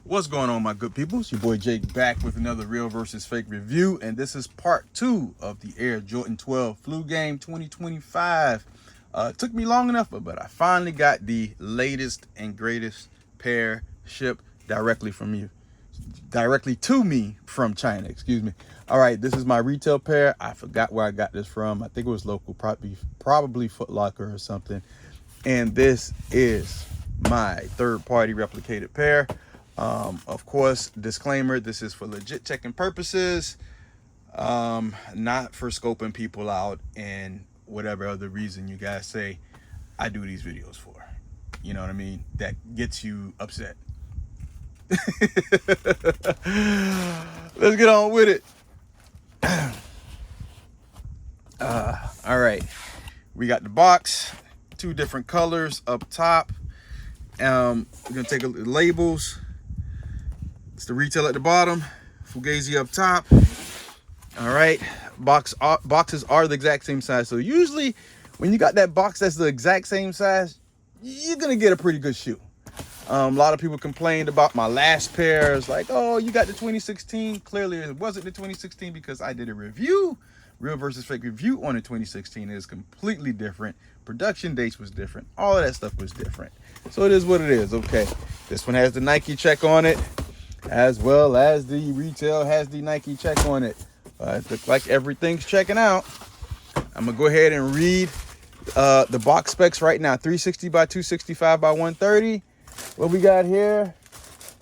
What's going on, my good people? It's your boy Jake back with another real versus fake review, and this is part 2 of the Air Jordan 12 Flu Game 2025. It took me long enough, but I finally got the latest and greatest pair shipped directly to me from China, excuse me. All right, this is my retail pair. I forgot where I got this from. I think it was local, probably Foot Locker or something. And this is my third-party replicated pair. Of course, disclaimer, this is for legit checking purposes, not for scoping people out and whatever other reason you guys say I do these videos for. You know what I mean? That gets you upset. Let's get on with it. All right, we got the box, 2 different colors up top. We're gonna take a look at the labels. It's the retail at the bottom, Fugazi up top. All right, boxes are the exact same size. So usually when you got that box that's the exact same size, you're gonna get a pretty good shoe. A lot of people complained about my last pairs, like, oh, you got the 2016. Clearly it wasn't the 2016 because I did a review, real versus fake review on the 2016. It is completely different. Production dates was different. All of that stuff was different. So it is what it is. Okay, this one has the Nike check on it, as well as the retail has the Nike check on it. It looks like everything's checking out. I'm gonna go ahead and read the box specs right now. 360 by 265 by 130. What we got here?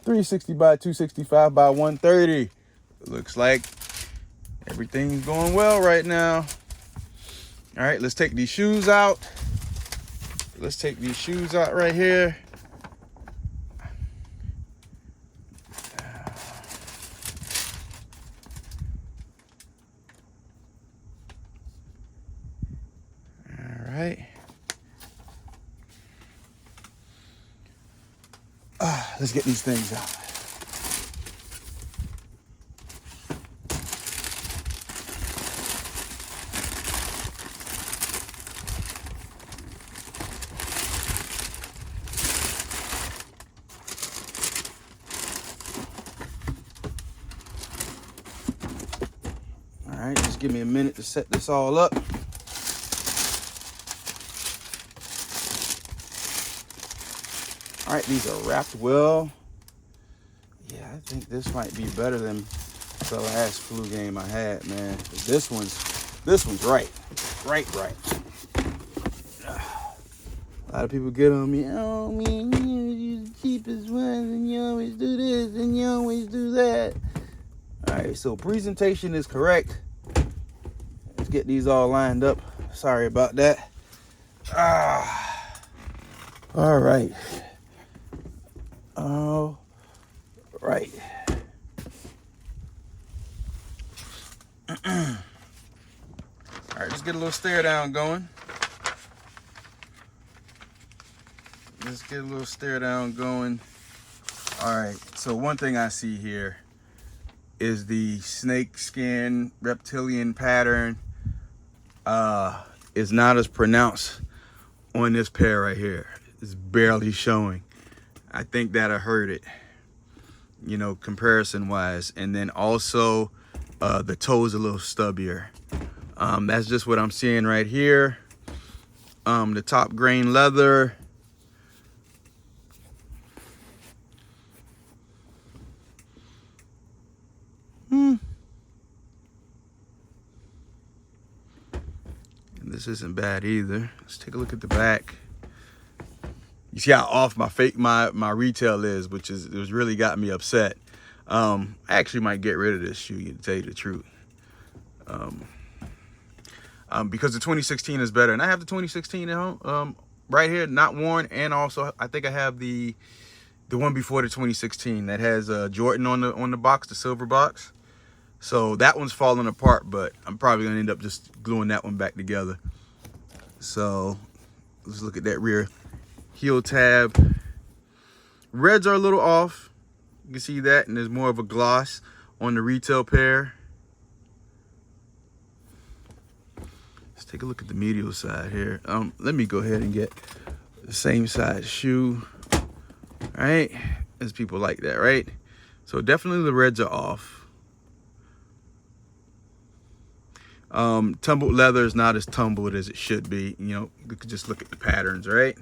360 by 265 by 130. It looks like everything's going well right now. All right, let's take these shoes out. Let's take these shoes out right here. Right. Let's get these things out. All right, just give me a minute to set this all up. All right, these are wrapped well. Yeah, I think this might be better than the last flu game I had, man. This one's right. Right. A lot of people get on me, oh man, you use the cheapest ones and you always do this and you always do that. All right, so presentation is correct. Let's get these all lined up. Sorry about that. All right. All right. All right, let's get a little stare down going. All right, so one thing I see here is the snake skin reptilian pattern is not as pronounced on this pair right here. It's barely showing. I think that I heard it, you know, comparison wise. And then also the toe's a little stubbier. That's just what I'm seeing right here. The top grain leather. And this isn't bad either. Let's take a look at the back. You see how off my retail is, which really got me upset. I actually might get rid of this shoe, to tell you the truth. Because the 2016 is better. And I have the 2016 at home, right here, not worn. And also, I think I have the one before the 2016 that has Jordan on the box, the silver box. So that one's falling apart, but I'm probably gonna end up just gluing that one back together. So let's look at that rear heel tab. Reds are a little off. You can see that, and there's more of a gloss on the retail pair. Let's take a look at the medial side here. Let me go ahead and get the same size shoe. All right, as people like that, right? So definitely the reds are off. Tumbled leather is not as tumbled as it should be. You know, you could just look at the patterns, right?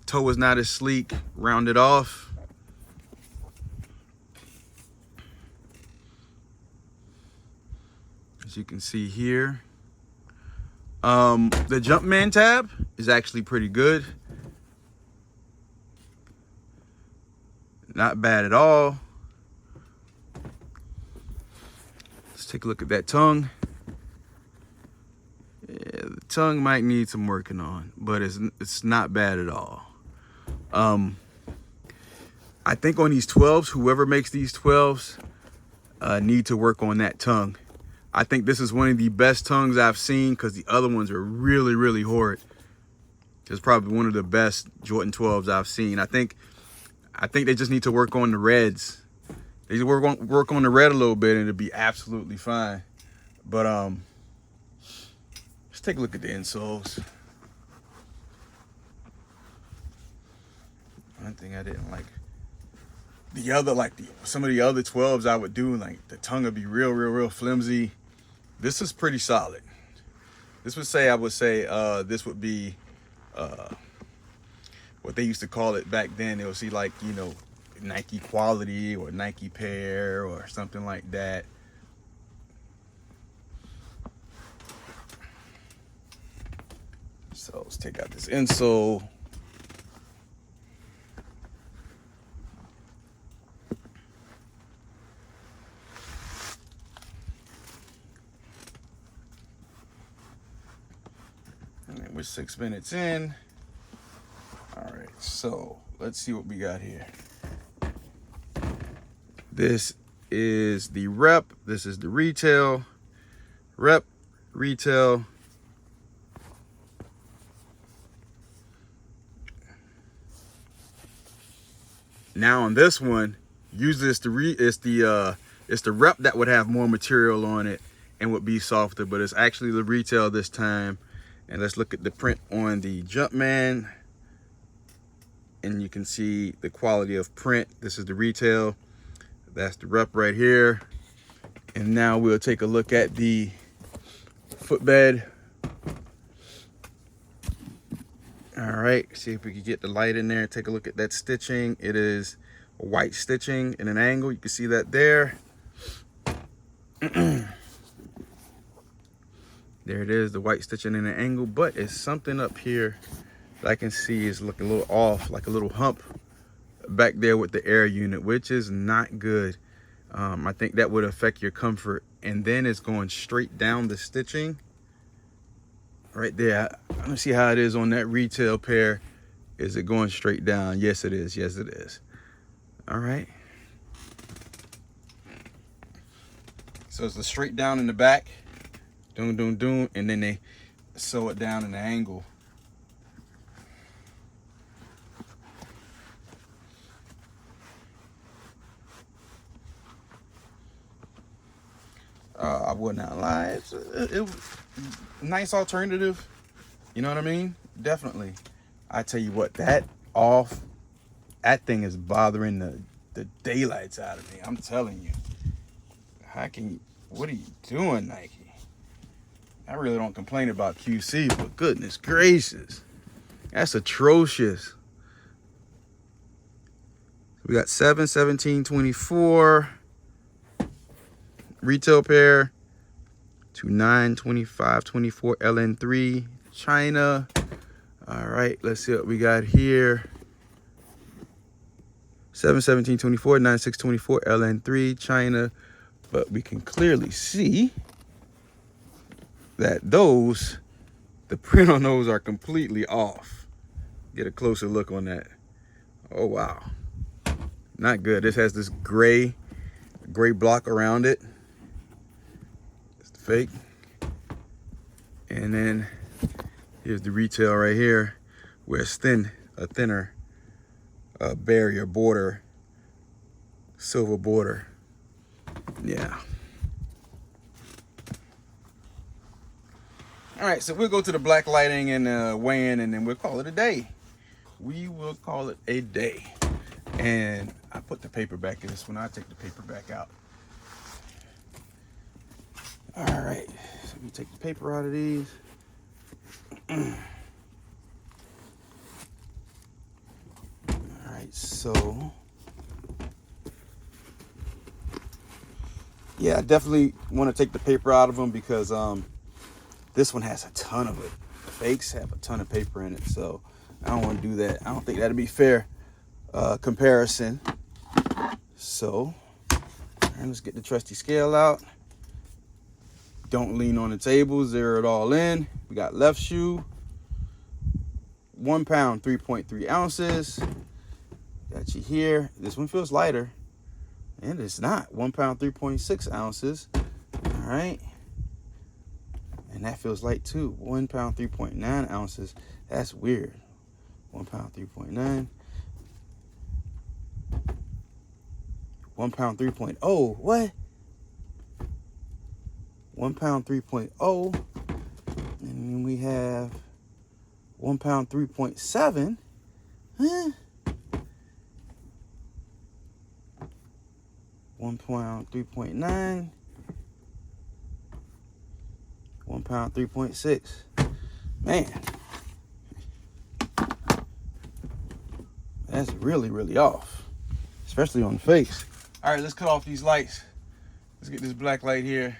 Toe is not as sleek, rounded off. As you can see here. The Jumpman tab is actually pretty good. Not bad at all. Let's take a look at that tongue. Yeah, the tongue might need some working on, but it's not bad at all. I think on these 12s, whoever makes these 12s need to work on that tongue. I think this is one of the best tongues I've seen because the other ones are really, really horrid. It's probably one of the best Jordan 12s I've seen. I think they just need to work on the reds. They just work on the red a little bit and it'll be absolutely fine. But let's take a look at the insoles. One thing I didn't like. Some of the other 12s I would do, like the tongue would be real flimsy. This is pretty solid. This would say, this would be what they used to call it back then. It was like, you know, Nike quality or Nike pair or something like that. So let's take out this insole. And we're 6 minutes in. All right, so let's see what we got here. This is the rep. This is the retail. Rep, retail. Now on this one, usually it's the rep that would have more material on it and would be softer, but it's actually the retail this time. And let's look at the print on the Jumpman. And you can see the quality of print. This is the retail. That's the rep right here. And now we'll take a look at the footbed. All right, see if we can get the light in there. Take a look at that stitching. It is white stitching in an angle. You can see that there. There it is, the white stitching in an angle, but it's something up here that I can see is looking a little off, like a little hump back there with the air unit, which is not good. I think that would affect your comfort. And then it's going straight down the stitching right there. Let me see how it is on that retail pair. Is it going straight down? Yes, it is. Yes, it is. All right. So it's the straight down in the back. Doom, doom, doom. And then they sew it down in the angle. I would not lie. It's a nice alternative. You know what I mean? Definitely. I tell you what, that thing is bothering the daylights out of me. I'm telling you. What are you doing, Nike? I really don't complain about QC, but goodness gracious. That's atrocious. We got 7, 17, 24. Retail pair. 29, 25, 24 LN3 China. All right, let's see what we got here. 7, 17, 24, 9, 6, 24 LN3 China. But we can clearly see that the print on those are completely off. Get a closer look on that. Oh, wow. Not good. This has this gray block around it. It's the fake. And then here's the retail right here, where it's a thinner barrier border, silver border. Yeah. All right, so we'll go to the black lighting and weigh in, and then we'll call it a day. we will call it a day. And I put the paper back in this one. I take the paper back out. All right, so let me take the paper out of these. All right, so yeah, I definitely want to take the paper out of them because this one has a ton of it. The fakes have a ton of paper in it, so I don't want to do that. I don't think that'd be fair comparison. So let's get the trusty scale out. Don't lean on the table, zero it all in. We got left shoe, 1 pound, 3.3 ounces. Got you here. This one feels lighter, and it's not. 1 pound, 3.6 ounces. All right. And that feels light too. 1 pound, 3.9 ounces. That's weird. 1 pound, 3.9. 1 pound, 3.0. What? 1 pound, 3.0. And then we have 1 pound, 3.7. Huh? 1 pound, 3.9. 1 pound, 3.6. Man. That's really, really off. Especially on the face. All right, let's cut off these lights. Let's get this black light here.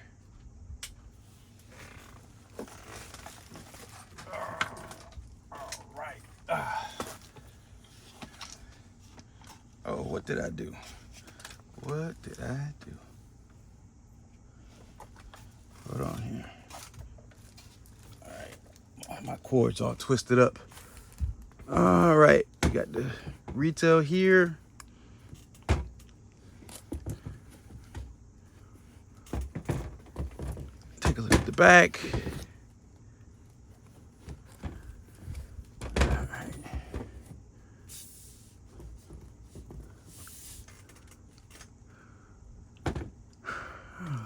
All right. Oh, what did I do? What did I do? Hold on here. All right. My cord's all twisted up. All right. We got the retail here. Take a look at the back. All right.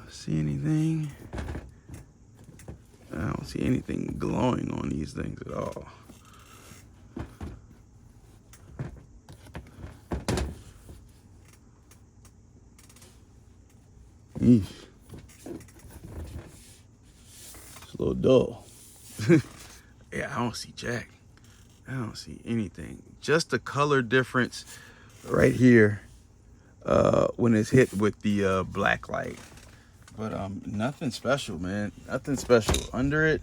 See anything? I don't see anything glowing on these things at all. Eesh. It's a little dull. Yeah, I don't see jack. I don't see anything. Just the color difference right here when it's hit with the black light. But nothing special, man. Nothing special under it.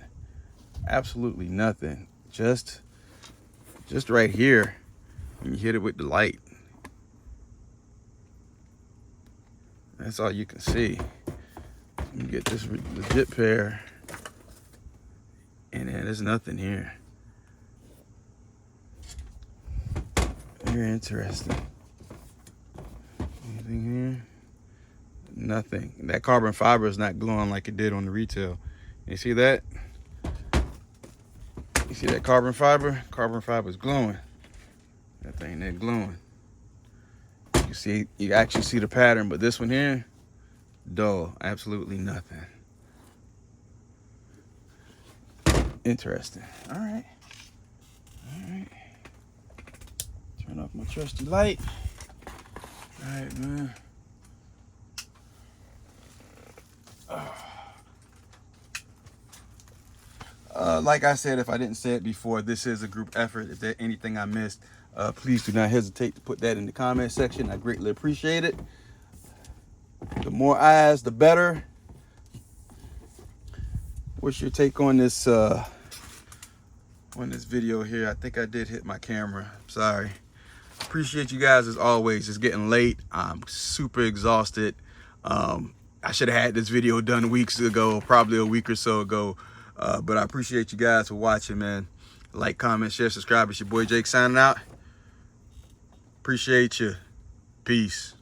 Absolutely nothing. Just right here when you hit it with the light. That's all you can see. You get this legit pair, and then there's nothing here. Very interesting. Anything here? Nothing. That carbon fiber is not glowing like it did on the retail. You see that? You see that carbon fiber? Carbon fiber is glowing. That thing there glowing. You see, you actually see the pattern, but this one here, dull. Absolutely nothing. Interesting. All right. All right. Turn off my trusty light. All right, man. Like I said, if I didn't say it before, this is a group effort. If there's anything I missed, please do not hesitate to put that in the comment section. I greatly appreciate it. The more eyes, the better. What's your take on this video here? I think I did hit my camera. Sorry. Appreciate you guys as always. It's getting late. I'm super exhausted. I should have had this video done weeks ago, probably a week or so ago. But I appreciate you guys for watching, man. Like, comment, share, subscribe. It's your boy Jake signing out. Appreciate you. Peace.